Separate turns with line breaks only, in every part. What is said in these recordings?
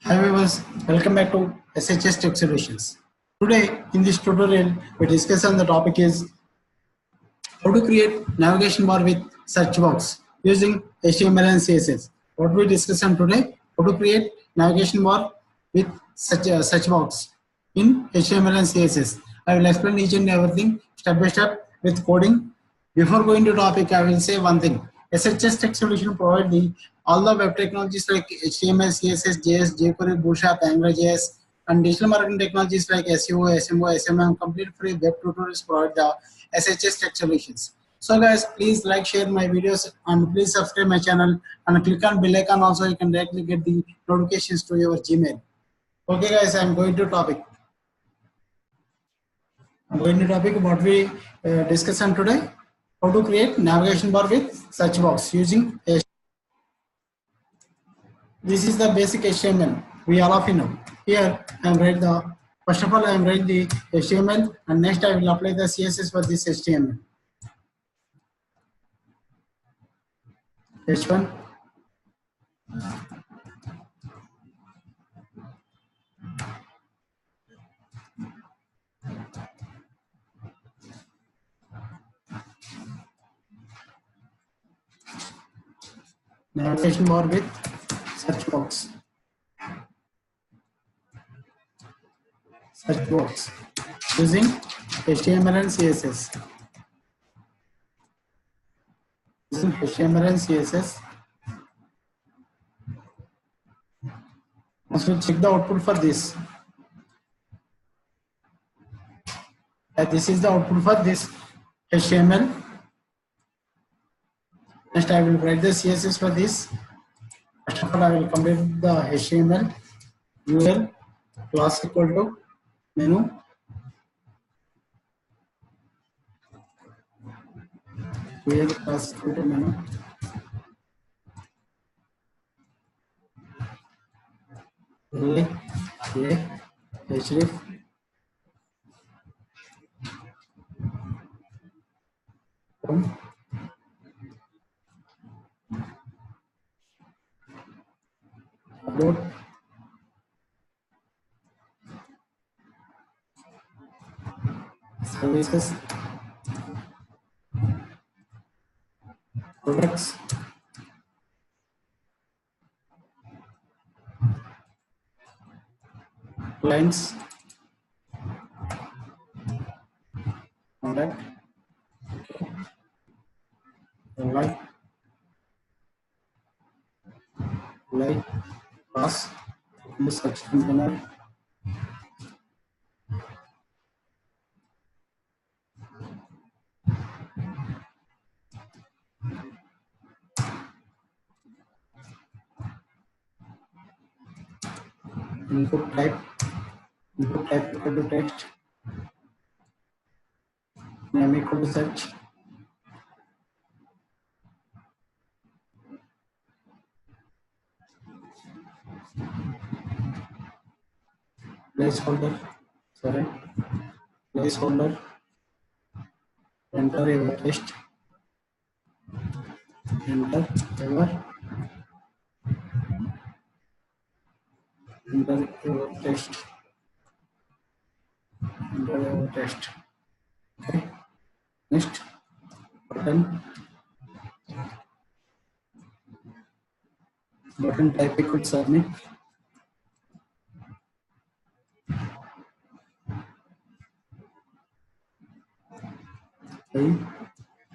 Hi viewers, welcome back to SHS Tech Solutions. Today in this tutorial we discuss on the topic is how to create navigation bar with search box using HTML and CSS. What we discuss on today, how to create navigation bar with search box in HTML and CSS. I will explain each and everything step by step with coding. Before going to topic, I will say one thing. SHS Tech Solution provide all the web technologies like HTML, CSS, JS, jQuery, Bootstrap, AngularJS, and digital marketing technologies like SEO, SMO, SMM. Complete free web tutorials provide the SHS Tech Solutions. So guys, please like, share my videos, and please subscribe my channel and click on bell icon. Also, you can directly get the notifications to your Gmail. Okay, guys, I'm going to topic. I'm going to topic what we discuss on today. How to create navigation bar with search box using HTML. This is the basic HTML. We all of you know. Here I am write the first of all I am write the HTML and next I will apply the CSS for this HTML. H1 navigation bar with search box. Search box using HTML and CSS. Using HTML and CSS. Also check the output for this. This is the output for this HTML. Next I will write the CSS for this. First of all I will complete the HTML UL class equal to menu UL class equal to menu href about services products clients contact like class search container input type equal to text name equal to search placeholder enter your text enter your text okay. Next button type equal submit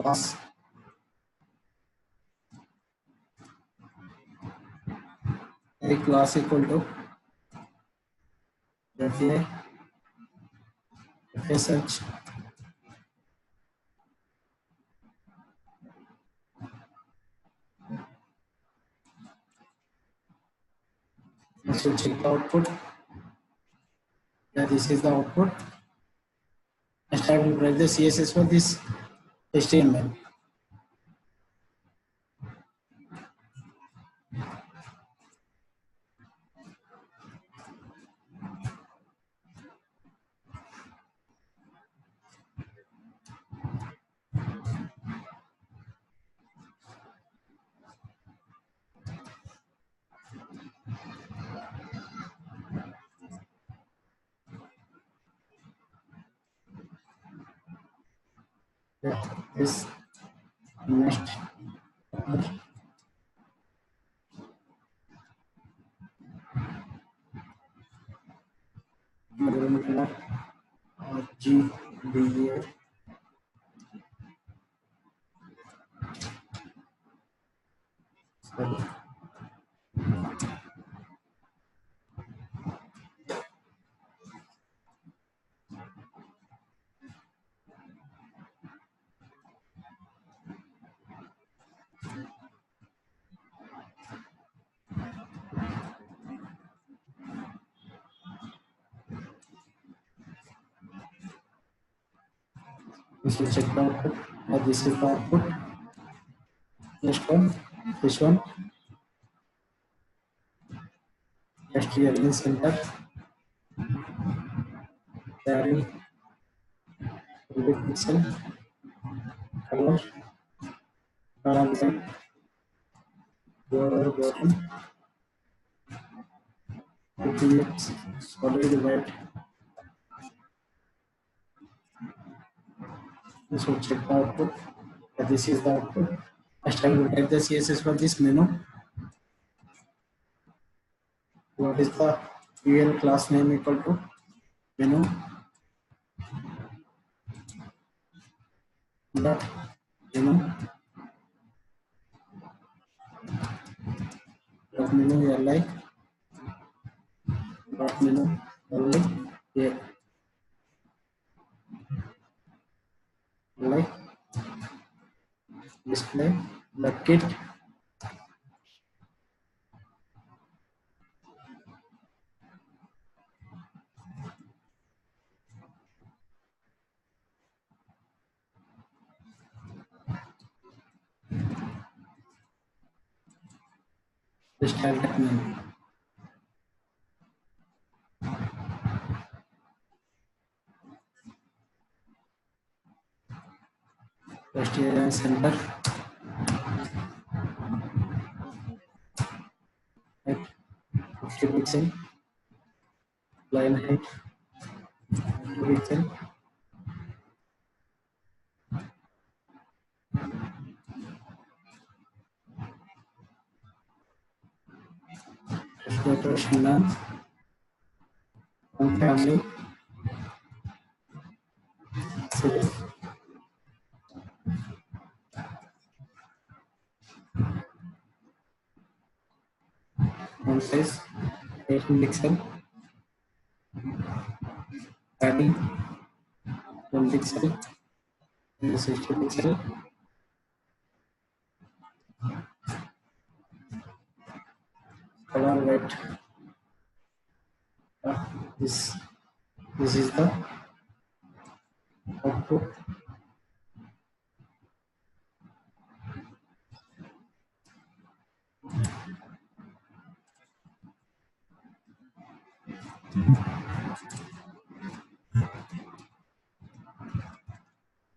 pass a class equal to search next we'll check the output. This is the output. Next I will write the CSS for this HTML. This next RGBA sorry. This will check the output. This is the output. Next one, this one. Next here in center. Carry pixel color parameter border bottom px solid white. This will check the output. This is the output. Next I will type the CSS for this menu. What is the UL class name equal to menu dot menu dot menu li dot menu li li display the kit style menu. First here and center at 50 pixel line height 50 pixel rotation length one family select font size 18 pixel padding 1 pixel and 60 pixel color white. This is the output.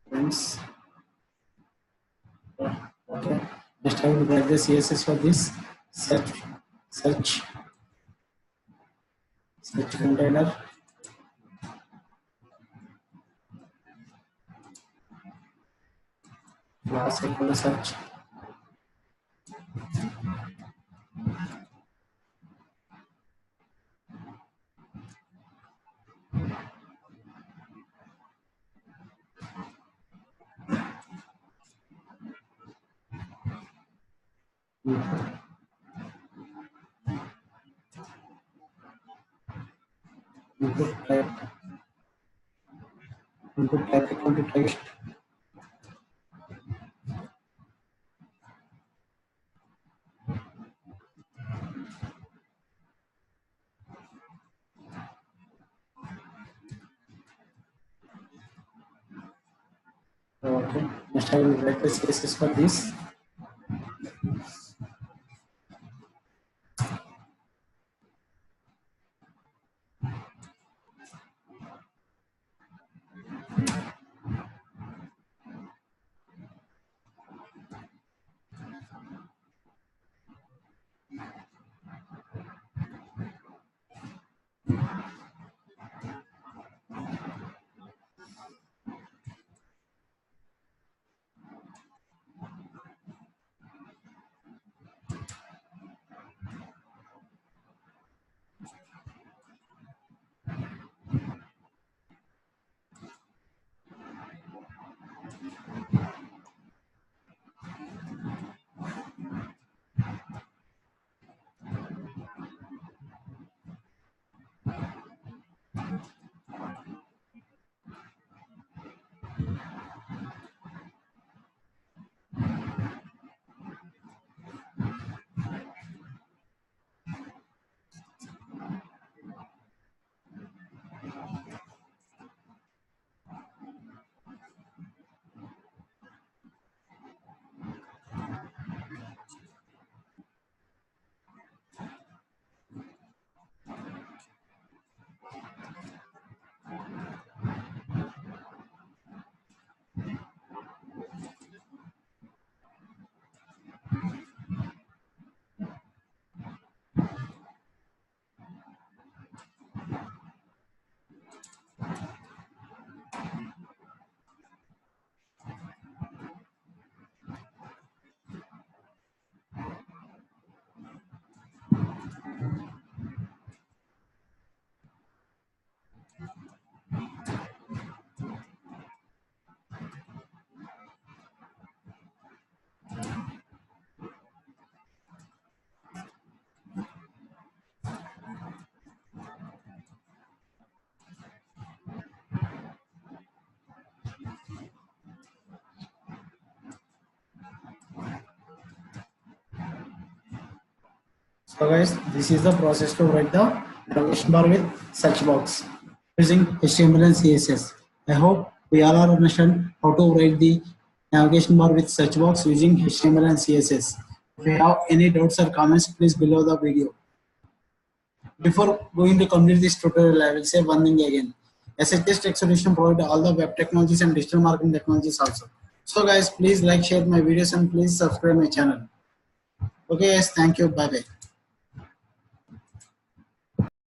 Friends, okay. Next I will write the CSS for this search container. Class equal to search. Input type equal to text. Okay. Next I will write the CSS for this. So guys, this is the process to write the navigation bar with search box using HTML and CSS. I hope we all are understand how to write the navigation bar with search box using HTML and CSS. If you have any doubts or comments, please below the video. Before going to complete this tutorial, I will say one thing again. SHS Tech Solution provide all the web technologies and digital marketing technologies also. So guys, please like, share my videos and please subscribe my channel. Okay guys, thank you. Bye bye.